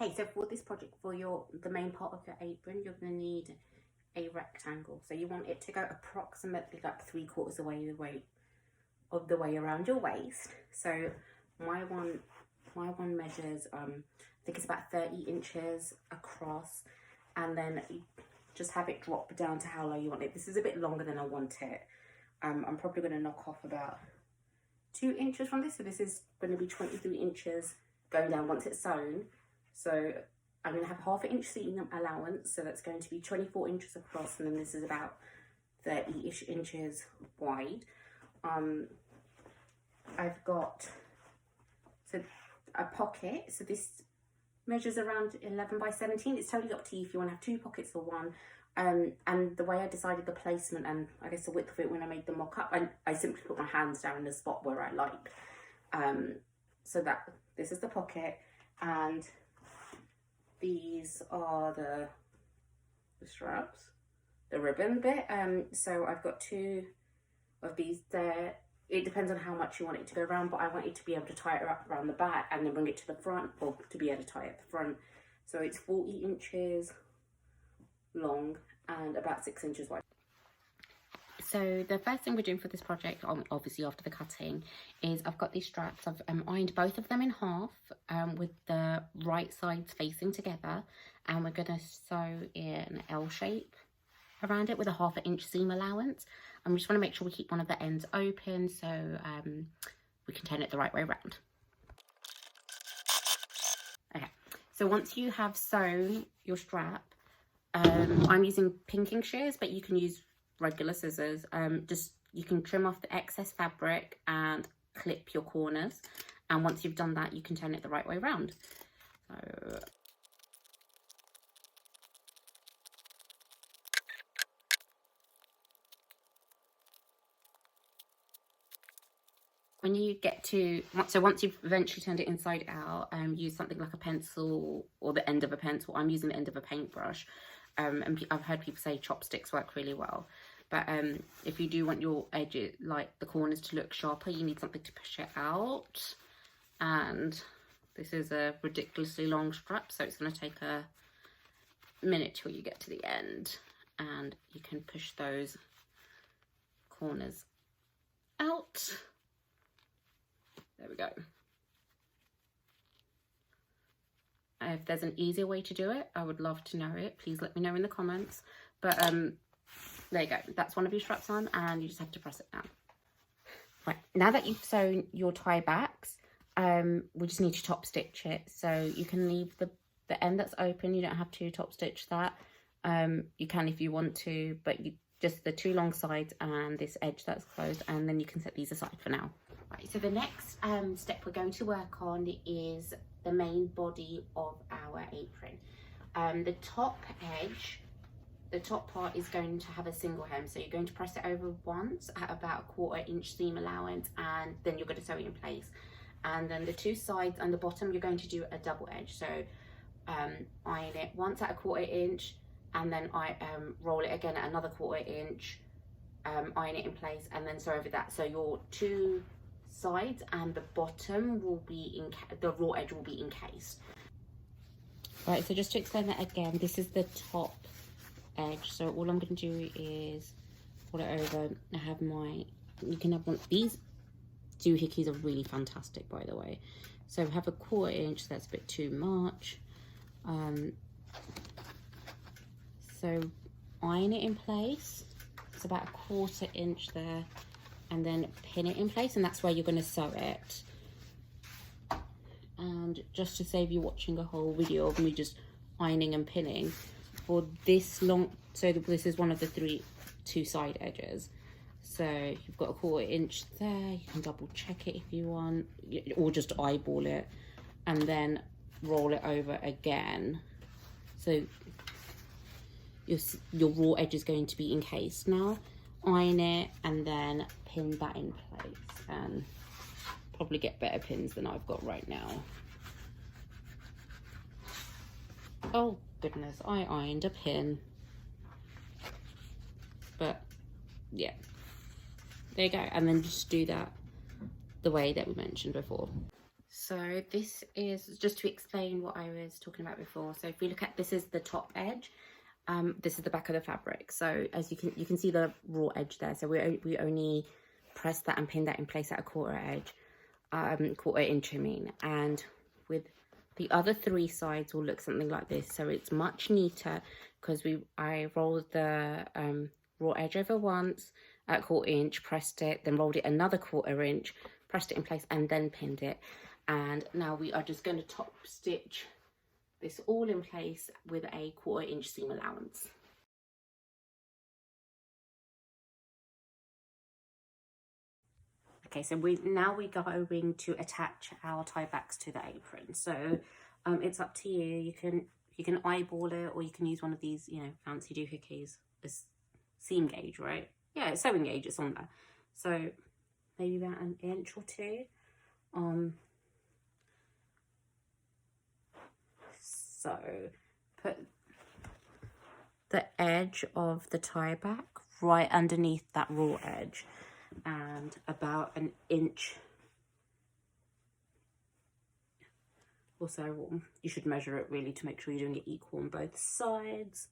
Okay, so for this project, for the main part of your apron, you're going to need a rectangle. So you want it to go approximately like 3/4 of the way around your waist. So my one measures I think it's about 30 inches across, and then you just have it drop down to how low you want it. This is a bit longer than I want it. I'm probably going to knock off about 2 inches from this, so this is going to be 23 inches going down once it's sewn. So I'm going to have 1/2 inch seam allowance, so that's going to be 24 inches across, and then this is about 30-ish inches wide. I've got a pocket, so this measures around 11 by 17. It's totally up to you if you want to have 2 pockets or 1. And the way I decided the placement and I guess the width of it when I made the mock-up, I simply put my hands down in the spot where I like. So that this is the pocket, and these are the straps, the ribbon bit. So I've got 2 of these there. It depends on how much you want it to go around, but I want it to be able to tie it up around the back and then bring it to the front, or to be able to tie it at the front. So it's 40 inches long and about 6 inches wide. So the first thing we're doing for this project, obviously after the cutting, is I've got these straps. I've ironed both of them in half with the right sides facing together, and we're going to sew in an L shape around it with a 1/2 inch seam allowance. And we just want to make sure we keep one of the ends open, so we can turn it the right way around. Okay, so once you have sewn your strap, I'm using pinking shears, but you can use regular scissors. You can trim off the excess fabric and clip your corners, and once you've done that, you can turn it the right way around. So when you get to, once you've eventually turned it inside out, use something like a pencil or the end of a pencil. I'm using the end of a paintbrush. And I've heard people say chopsticks work really well. But if you do want your edges, like the corners, to look sharper, you need something to push it out. And this is a ridiculously long strap, so it's going to take a minute till you get to the end. And you can push those corners out. There we go. If there's an easier way to do it, I would love to know it. Please let me know in the comments. But there you go. That's one of your straps on, and you just have to press it down. Right, now that you've sewn your tie backs, we just need to top stitch it. So you can leave the end that's open. You don't have to top stitch that. You can if you want to, but just the 2 long sides and this edge that's closed, and then you can set these aside for now. Right, so the next step we're going to work on is the main body of our apron. The top edge, the top part is going to have a single hem, so you're going to press it over once at about a 1/4 inch seam allowance, and then you're going to sew it in place. And then the 2 sides and the bottom, you're going to do a double edge. So iron it once at a 1/4 inch, and then I roll it again at another 1/4 inch, iron it in place, and then sew over that. So your 2 sides and the bottom will be the raw edge will be encased. Right, so just to explain that again, this is the top edge. So all I'm going to do is pull it over. I have you can have one. These doohickeys are really fantastic, by the way. So have a 1/4 inch, that's a bit too much. So iron it in place. It's about a 1/4 inch there, and then pin it in place, and that's where you're going to sew it. And just to save you watching a whole video of me just ironing and pinning, for this long, so this is one of the 2 side edges. So you've got a 1/4 inch there. You can double check it if you want, or just eyeball it, and then roll it over again. So your raw edge is going to be encased now. Iron it and then pin that in place, and probably get better pins than I've got right now. Oh goodness, I ironed a pin. But yeah, there you go. And then just do that the way that we mentioned before. So this is just to explain what I was talking about before. So if we look at, this is the top edge, this is the back of the fabric. So as you can see the raw edge there. So we only press that and pin that in place at a quarter edge, quarter inch I mean. And with the other 3 sides will look something like this. So it's much neater because I rolled the raw edge over once at quarter inch, pressed it, then rolled it another quarter inch, pressed it in place and then pinned it. And now we are just going to top stitch this all in place with a quarter inch seam allowance. Okay, so we're going to attach our tie backs to the apron. So it's up to you. You can eyeball it, or you can use one of these, you know, fancy doohickeys. It's seam gauge, right? Yeah, it's sewing gauge. It's on there. So maybe about an inch or 2. So put the edge of the tie back right underneath that raw edge, and about an inch or so. You should measure it really to make sure you're doing it equal on both sides.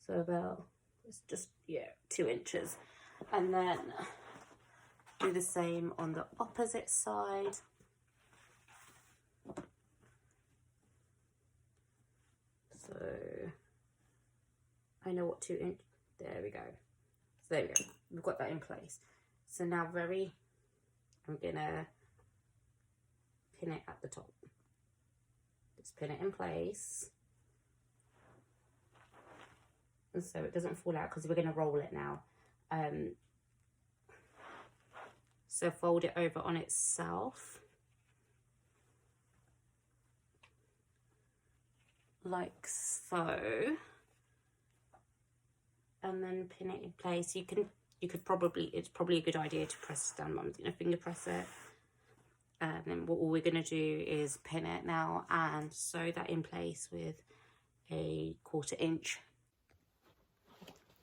So about, it's just, yeah, 2 inches. And then do the same on the opposite side. So I know what 2 inch, there we go. So there we go, we've got that in place. So now I'm gonna pin it at the top. Just pin it in place. And so it doesn't fall out, because we're gonna roll it now. So fold it over on itself. Like so, and then pin it in place. You could probably, it's probably a good idea to press down, Mum, you know, finger press it. And then all we're going to do is pin it now and sew that in place with a quarter inch.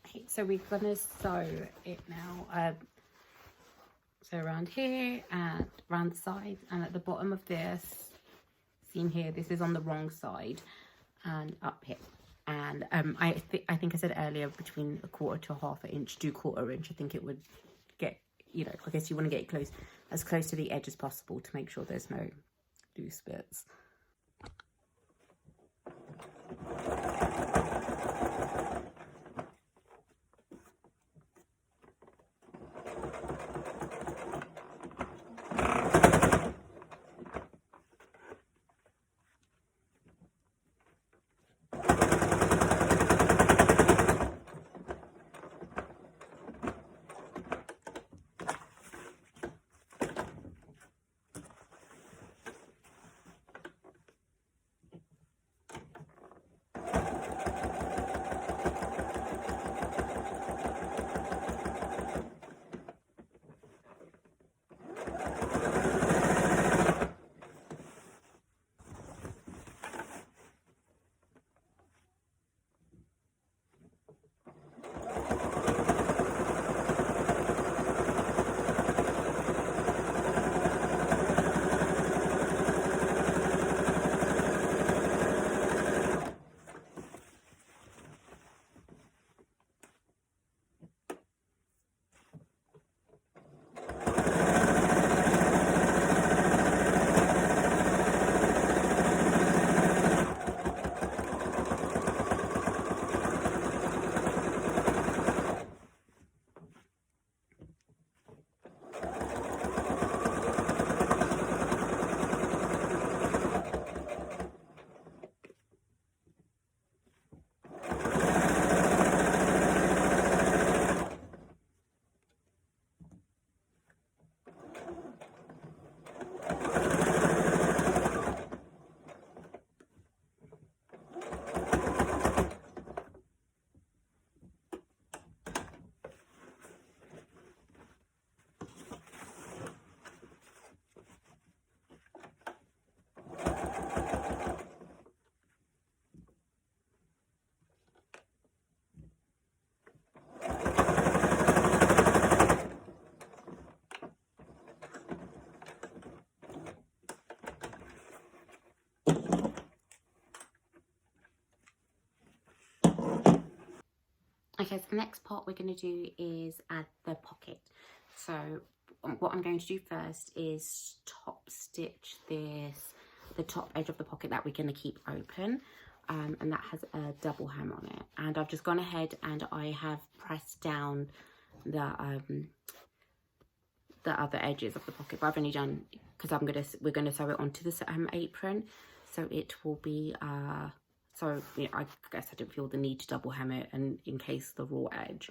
Okay, so we're going to sew it now. So around here and around the side, and at the bottom of this seam here, this is on the wrong side, and up here. And I think I said earlier, between a quarter to a half an inch, do quarter inch. I think it would get, you know, I guess you want to get it as close to the edge as possible to make sure there's no loose bits. Okay, so the next part we're going to do is add the pocket. So what I'm going to do first is top stitch the top edge of the pocket that we're going to keep open, and that has a double hem on it. And I've just gone ahead and I have pressed down the other edges of the pocket, but I've only done because we're gonna sew it onto the apron, so it will be so yeah, I guess I didn't feel the need to double hem it and in case the raw edge,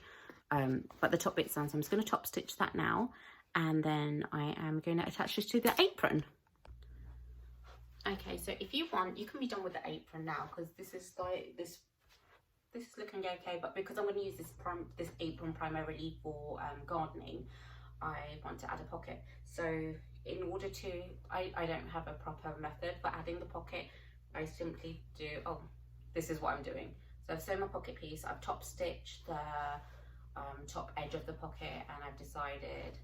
but the top bit's done, so I'm just going to top stitch that now, and then I am going to attach this to the apron. Okay, so if you want, you can be done with the apron now, because this is like this is looking okay, but because I'm going to use this apron primarily for gardening, I want to add a pocket. So in order to, I don't have a proper method for adding the pocket. I simply do, this is what I'm doing. So I've sewn my pocket piece, I've top stitched the top edge of the pocket, and I've decided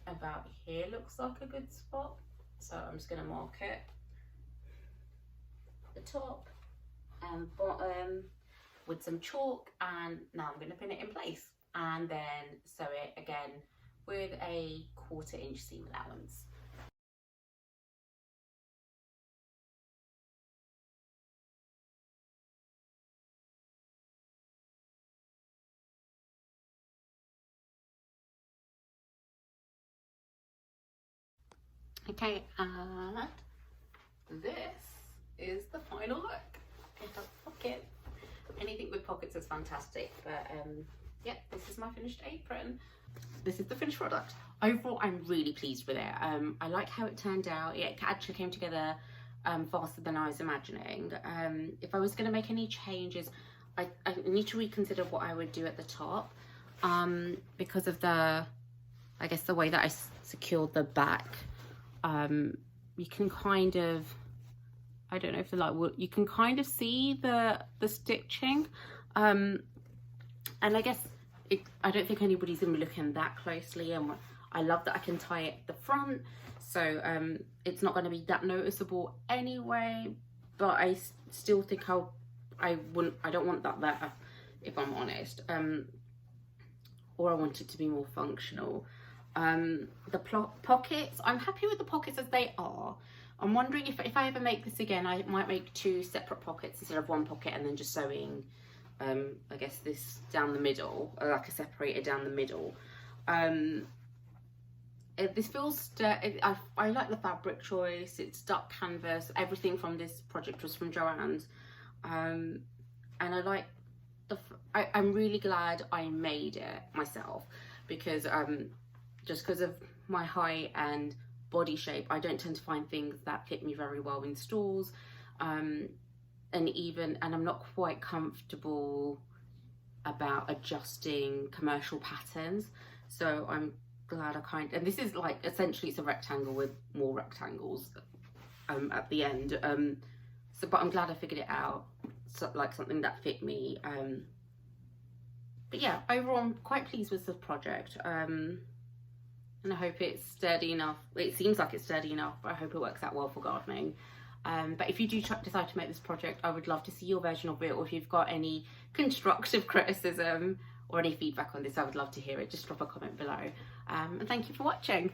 about here looks like a good spot. So I'm just going to mark it, the top and bottom with some chalk, and now I'm going to pin it in place and then sew it again with a 1/4 inch seam allowance. Okay, and this is the final look. It has a pocket. Anything with pockets is fantastic, but yeah, this is my finished apron. This is the finished product. Overall, I'm really pleased with it. I like how it turned out. It actually came together faster than I was imagining. If I was going to make any changes, I need to reconsider what I would do at the top, because of I guess the way that I secured the back. You can kind of, I don't know if the light will, you can kind of see the stitching, and I guess I don't think anybody's gonna be looking that closely, and I love that I can tie it at the front, so it's not going to be that noticeable anyway, but I still think I don't want that there, if I'm honest, or I want it to be more functional. The pockets, I'm happy with the pockets as they are. I'm wondering if I ever make this again, I might make 2 separate pockets instead of 1 pocket, and then just sewing I guess this down the middle, or like a separator down the middle. This feels I like the fabric choice. It's duck canvas. Everything from this project was from Joann's, and I like I'm really glad I made it myself, because just because of my height and body shape, I don't tend to find things that fit me very well in stores, and I'm not quite comfortable about adjusting commercial patterns, so I'm glad and this is like, essentially it's a rectangle with more rectangles at the end, but I'm glad I figured it out, so, like something that fit me, but yeah, overall I'm quite pleased with the project, and I hope it's sturdy enough. It seems like it's sturdy enough, but I hope it works out well for gardening. But if you do decide to make this project, I would love to see your version of it, or if you've got any constructive criticism or any feedback on this, I would love to hear it. Just drop a comment below. And thank you for watching.